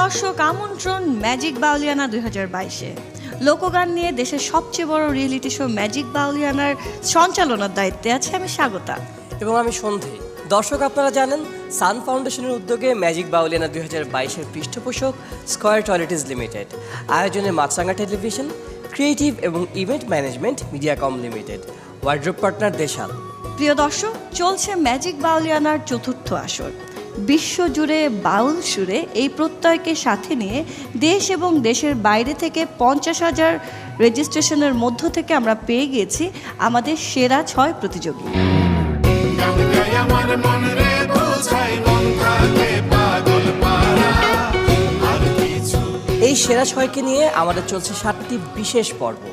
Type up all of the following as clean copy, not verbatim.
দর্শক, আমন্ত্রণ ম্যাজিক বাউলিয়ানা 2022-এ। লোকগান নিয়ে দেশের সবচেয়ে বড় রিয়েলিটি শো ম্যাজিক বাউলিয়ানার সঞ্চালনার দায়িত্বে আছে আমি স্বাগতা এবং আমি সন্ধি। দর্শক, আপনারা জানেন সান ফাউন্ডেশনের উদ্যোগে ম্যাজিক বাউলিয়ানা 2022-এর পৃষ্ঠপোষক স্কয়ার টয়লেটিস লিমিটেড, আয়োজনে মাছরাঙ্গা টেলিভিশন, ক্রিয়েটিভ এবং event management Mediacom limited, wardrobe partner Deshal. প্রিয় দর্শক, চলছে ম্যাজিক বাউলিয়ানার চতুর্থ আসর। বিশ্বজুড়ে বাউল সুরে এই প্রত্যয়কে সাথে নিয়ে দেশ এবং দেশের বাইরে থেকে 50,000 রেজিস্ট্রেশনের মধ্য থেকে আমরা পেয়ে গিয়েছি আমাদের সেরা 6 প্রতিযোগী। এই সেরা 6কে নিয়ে আমাদের চলছে 7টি বিশেষ পর্ব,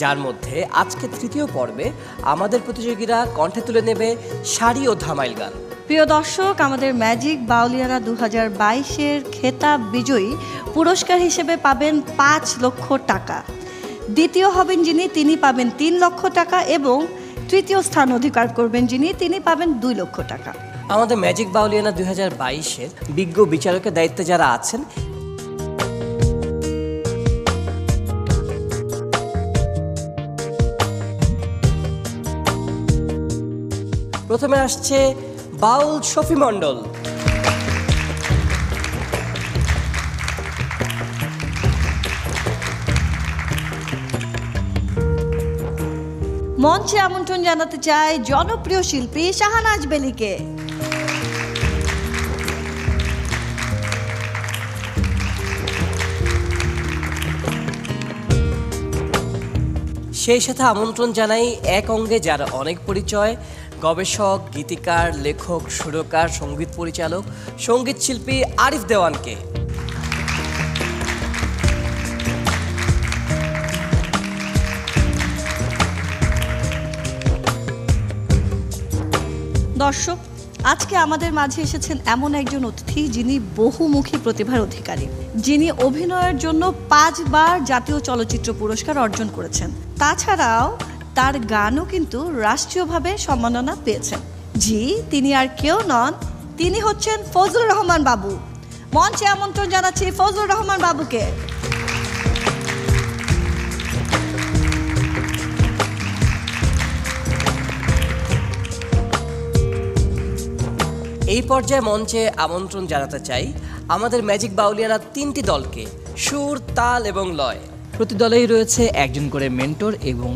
যার মধ্যে আজকে তৃতীয় পর্বে আমাদের প্রতিযোগীরা কণ্ঠে তুলে নেবে শাড়ি ও ধামাইল গান। প্রিয় দর্শক, আমাদের ম্যাজিক বাউলিয়ানা 2022-এর খেতাব বিজয়ী পুরস্কার হিসেবে পাবেন 5 লক্ষ টাকা। দ্বিতীয় হবেন যিনি, তিনি পাবেন 3 লক্ষ টাকা এবং তৃতীয় স্থান অধিকার করবেন যিনি, তিনি পাবেন 2 লক্ষ টাকা। আমাদের ম্যাজিক বাউলিয়ানা 2022-এর বিজ্ঞ বিচারকের দায়িত্বে যারা আছেন, প্রথমে আসছে বাউল শফি মণ্ডল, মঞ্চে আমন্ত্রণ জানাতে চাই জনপ্রিয় শিল্পী শাহনাজ বেলিকে। সেই সাথে আমন্ত্রণ জানাই এক অঙ্গে যার অনেক পরিচয়, গবেষক, গীতিকার, লেখক, সুরকার, সঙ্গীত পরিচালক, সঙ্গীত শিল্পী আরিফ দেওয়ানকে। দর্শক, আজকে আমাদের মাঝে এসেছেন এমন একজন অতিথি যিনি বহুমুখী প্রতিভার অধিকারী, যিনি অভিনয়ের জন্য 5 বার জাতীয় চলচ্চিত্র পুরস্কার অর্জন করেছেন। তাছাড়াও তার গানও কিন্তু রাষ্ট্রীয়ভাবে সম্মাননা পেয়েছেন। জি, তিনি আর কেউ নন, তিনি হচ্ছেন ফজলুর রহমান বাবু। মঞ্চে আমন্ত্রণ জানাচ্ছি ফজলুর রহমান বাবুকে। এই পর্যায়ে মঞ্চে আমন্ত্রণ জানাতে চাই আমাদের ম্যাজিক বাউলিয়ানার 3টি দলকে, সুর, তাল এবং লয়। প্রতি দলেই রয়েছে একজন করে মেন্টর এবং